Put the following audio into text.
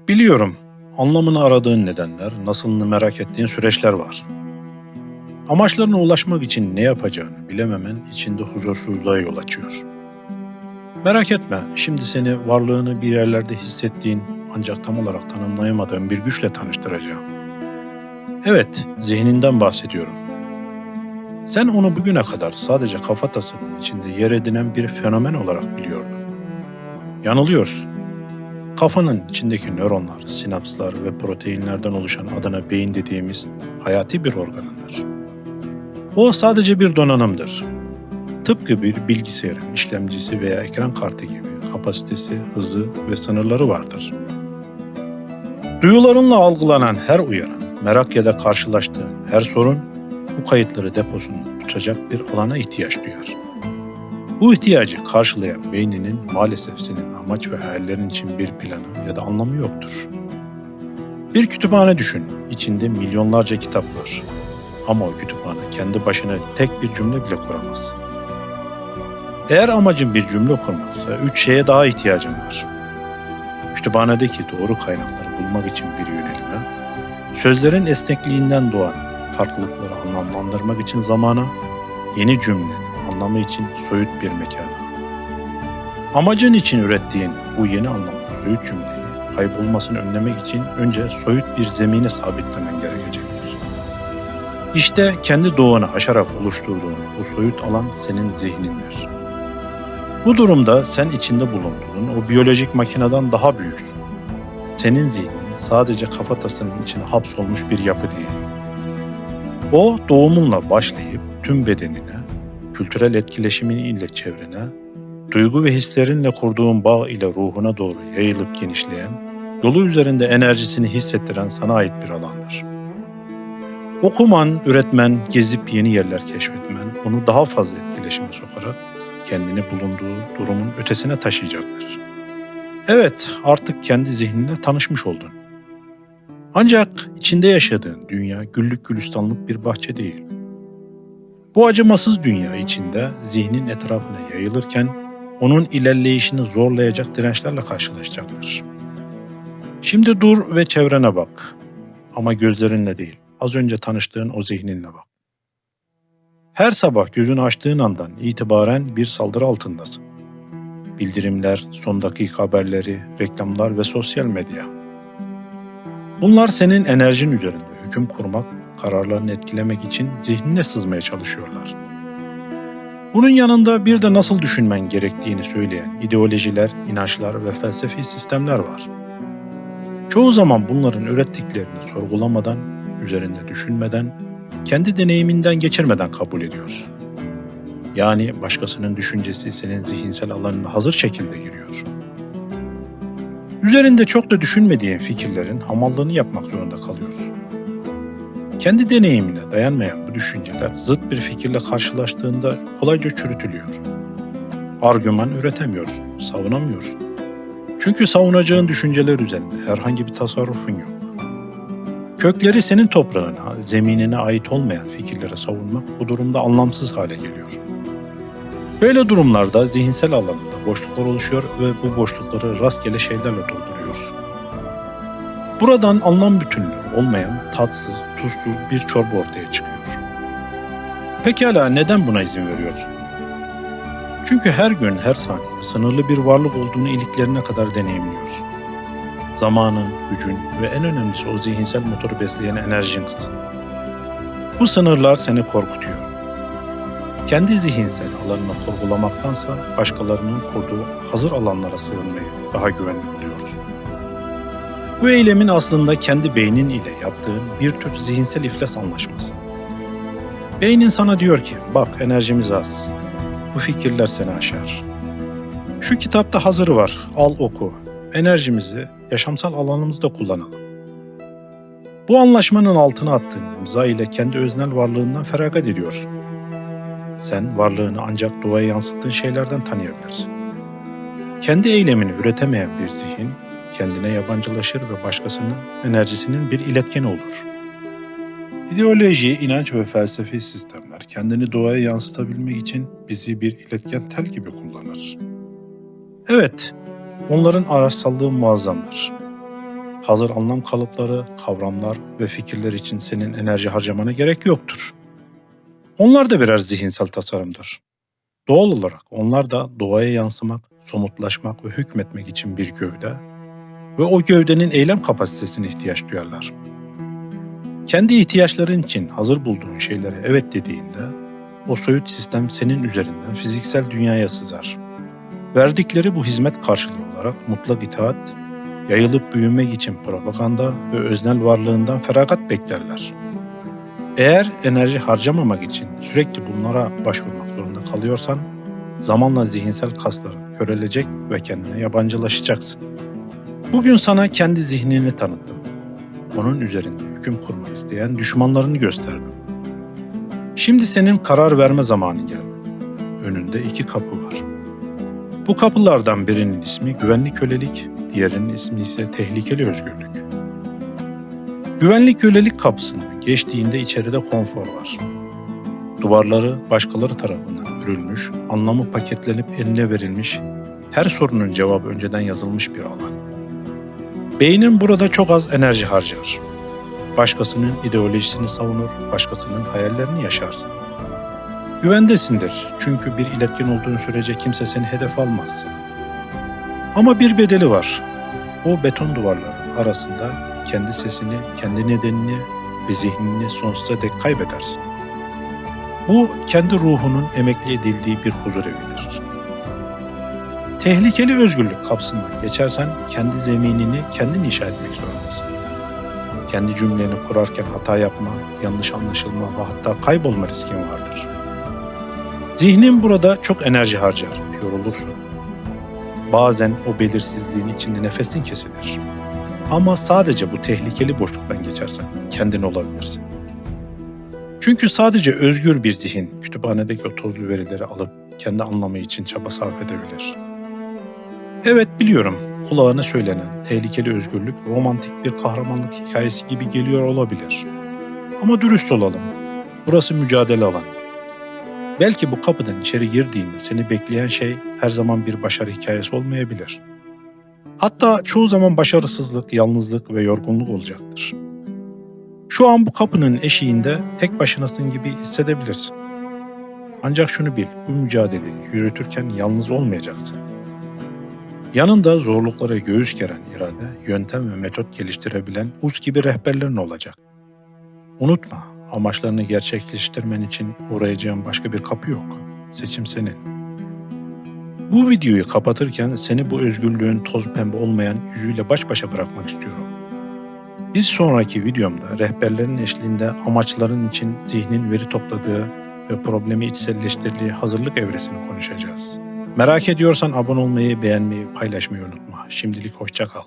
Biliyorum, anlamını aradığın nedenler, nasılını merak ettiğin süreçler var. Amaçlarına ulaşmak için ne yapacağını bilememen içinde huzursuzluğa yol açıyor. Merak etme, şimdi seni varlığını bir yerlerde hissettiğin ancak tam olarak tanımlayamadığın bir güçle tanıştıracağım. Evet, zihninden bahsediyorum. Sen onu bugüne kadar sadece kafatasının içinde yer edinen bir fenomen olarak biliyordun. Yanılıyorsun. Kafanın içindeki nöronlar, sinapslar ve proteinlerden oluşan adına beyin dediğimiz hayati bir organındır. O sadece bir donanımdır. Tıpkı bir bilgisayarın işlemcisi veya ekran kartı gibi kapasitesi, hızı ve sınırları vardır. Duyularınla algılanan her uyarı, merak ya da karşılaştığın her sorun bu kayıtları deposunda tutacak bir alana ihtiyaç duyar. Bu ihtiyacı karşılayan beyninin maalesef senin amaç ve hayallerin için bir planı ya da anlamı yoktur. Bir kütüphane düşün, içinde milyonlarca kitap var. Ama o kütüphane kendi başına tek bir cümle bile kuramaz. Eğer amacın bir cümle kurmaksa 3 şeye daha ihtiyacın var. Kütüphanedeki doğru kaynakları bulmak için bir yönelime, sözlerin esnekliğinden doğan farklılıkları anlamlandırmak için zamana, yeni cümlenin anlamı için soyut bir mekana. Amacın için ürettiğin bu yeni anlamlı soyut cümleyi kaybolmasını önlemek için önce soyut bir zemine sabitlemen gerekecektir. İşte kendi doğanı aşarak oluşturduğun bu soyut alan senin zihnindir. Bu durumda sen içinde bulunduğun o biyolojik makineden daha büyüksün. Senin zihnin sadece kafatasının içine hapsolmuş bir yapı değil. O doğumunla başlayıp tüm bedenine, kültürel etkileşimin ile çevrene, duygu ve hislerinle kurduğun bağ ile ruhuna doğru yayılıp genişleyen, yolu üzerinde enerjisini hissettiren sana ait bir alandır. Okuman, üretmen, gezip yeni yerler keşfetmen onu daha fazla etkileşime sokarak kendini bulunduğu durumun ötesine taşıyacaktır. Evet, artık kendi zihninle tanışmış oldun. Ancak içinde yaşadığın dünya güllük gülistanlık bir bahçe değil. Bu acımasız dünya içinde zihnin etrafına yayılırken onun ilerleyişini zorlayacak dirençlerle karşılaşacaktır. Şimdi dur ve çevrene bak. Ama gözlerinle değil, az önce tanıştığın o zihninle bak. Her sabah gözünü açtığın andan itibaren bir saldırı altındasın. Bildirimler, son dakika haberleri, reklamlar ve sosyal medya. Bunlar senin enerjin üzerinde hüküm kurmak, kararlarını etkilemek için zihnine sızmaya çalışıyorlar. Bunun yanında bir de nasıl düşünmen gerektiğini söyleyen ideolojiler, inançlar ve felsefi sistemler var. Çoğu zaman bunların ürettiklerini sorgulamadan, üzerinde düşünmeden, kendi deneyiminden geçirmeden kabul ediyorsun. Yani başkasının düşüncesi senin zihinsel alanına hazır şekilde giriyor. Üzerinde çok da düşünmediğin fikirlerin hamallığını yapmak zorunda kalıyorsun. Kendi deneyimine dayanmayan bu düşünceler zıt bir fikirle karşılaştığında kolayca çürütülüyor. Argüman üretemiyorsun, savunamıyorsun. Çünkü savunacağın düşünceler üzerinde herhangi bir tasarrufun yok. Kökleri senin toprağına, zeminine ait olmayan fikirlere savunmak bu durumda anlamsız hale geliyor. Böyle durumlarda zihinsel alanında boşluklar oluşuyor ve bu boşlukları rastgele şeylerle dolduruyorsun. Buradan anlam bütünlüğü olmayan tatsız, tuzsuz bir çorba ortaya çıkıyor. Pekala neden buna izin veriyorsun? Çünkü her gün, her saniye sınırlı bir varlık olduğunu iliklerine kadar deneyimliyorsun. Zamanın, gücün ve en önemlisi o zihinsel motoru besleyen enerjin kısıtlı. Bu sınırlar seni korkutuyor. Kendi zihinsel alanını kurgulamaktansa başkalarının kurduğu hazır alanlara sığınmayı daha güvenli buluyorsun. Bu eylemin aslında kendi beynin ile yaptığın bir tür zihinsel iflas anlaşması. Beynin sana diyor ki, bak enerjimiz az, bu fikirler seni aşar. Şu kitapta hazırı var, al oku, enerjimizi yaşamsal alanımızda kullanalım. Bu anlaşmanın altına attığın imza ile kendi öznel varlığından feragat ediyorsun. Sen varlığını ancak doğaya yansıttığın şeylerden tanıyabilirsin. Kendi eylemini üretemeyen bir zihin, kendine yabancılaşır ve başkasının enerjisinin bir iletkeni olur. İdeoloji, inanç ve felsefi sistemler kendini doğaya yansıtabilmek için bizi bir iletken tel gibi kullanır. Evet, onların araçsallığı muazzamdır. hazır anlam kalıpları, kavramlar ve fikirler için senin enerji harcamana gerek yoktur. Onlar da birer zihinsel tasarımdır. Doğal olarak onlar da doğaya yansımak, somutlaşmak ve hükmetmek için bir gövde ve o gövdenin eylem kapasitesine ihtiyaç duyarlar. Kendi ihtiyaçların için hazır bulduğun şeylere evet dediğinde o soyut sistem senin üzerinden fiziksel dünyaya sızar. Verdikleri bu hizmet karşılığı olarak mutlak itaat, yayılıp büyümek için propaganda ve öznel varlığından feragat beklerler. Eğer enerji harcamamak için sürekli bunlara başvurmak zorunda kalıyorsan, zamanla zihinsel kasların körelecek ve kendine yabancılaşacaksın. Bugün sana kendi zihnini tanıttım. Onun üzerinde hüküm kurmak isteyen düşmanlarını gösterdim. Şimdi senin karar verme zamanın geldi. Önünde 2 kapı var. Bu kapılardan birinin ismi güvenli kölelik, diğerinin ismi ise tehlikeli özgürlük. Güvenli kölelik kapısından geçtiğinde içeride konfor var. Duvarları başkaları tarafından örülmüş, anlamı paketlenip eline verilmiş, her sorunun cevabı önceden yazılmış bir alan. Beynin burada çok az enerji harcar. Başkasının ideolojisini savunur, başkasının hayallerini yaşarsın. Güvendesindir çünkü bir iletken olduğun sürece kimse seni hedef almaz. Ama bir bedeli var. O beton duvarların arasında kendi sesini, kendi nedenini ve zihnini sonsuza dek kaybedersin. Bu kendi ruhunun emekli edildiği bir huzur evidir. Tehlikeli özgürlük kapısından geçersen kendi zeminini kendin inşa etmek zorundasın. Kendi cümleni kurarken hata yapma, yanlış anlaşılma ve hatta kaybolma riskin vardır. Zihnin burada çok enerji harcar, yorulursun. Bazen o belirsizliğin içinde nefesin kesilir. Ama sadece bu tehlikeli boşluktan geçersen kendin olabilirsin. Çünkü sadece özgür bir zihin kütüphanedeki o tozlu verileri alıp kendi anlamı için çaba sarf edebilir. Evet biliyorum, kulağına söylenen tehlikeli özgürlük romantik bir kahramanlık hikayesi gibi geliyor olabilir. Ama dürüst olalım, burası mücadele alanı. Belki bu kapıdan içeri girdiğinde seni bekleyen şey her zaman bir başarı hikayesi olmayabilir. Hatta çoğu zaman başarısızlık, yalnızlık ve yorgunluk olacaktır. Şu an bu kapının eşiğinde tek başınasın gibi hissedebilirsin. Ancak şunu bil, bu mücadeleyi yürütürken yalnız olmayacaksın. Yanında zorluklara göğüs geren irade, yöntem ve metot geliştirebilen uz gibi rehberlerin olacak. Unutma, amaçlarını gerçekleştirmen için uğrayacağın başka bir kapı yok. Seçim senin. Bu videoyu kapatırken seni bu özgürlüğün toz pembe olmayan yüzüyle baş başa bırakmak istiyorum. Bir sonraki videomda rehberlerin eşliğinde amaçların için zihnin veri topladığı ve problemi içselleştirdiği hazırlık evresini konuşacağız. Merak ediyorsan abone olmayı, beğenmeyi, paylaşmayı unutma. Şimdilik hoşça kal.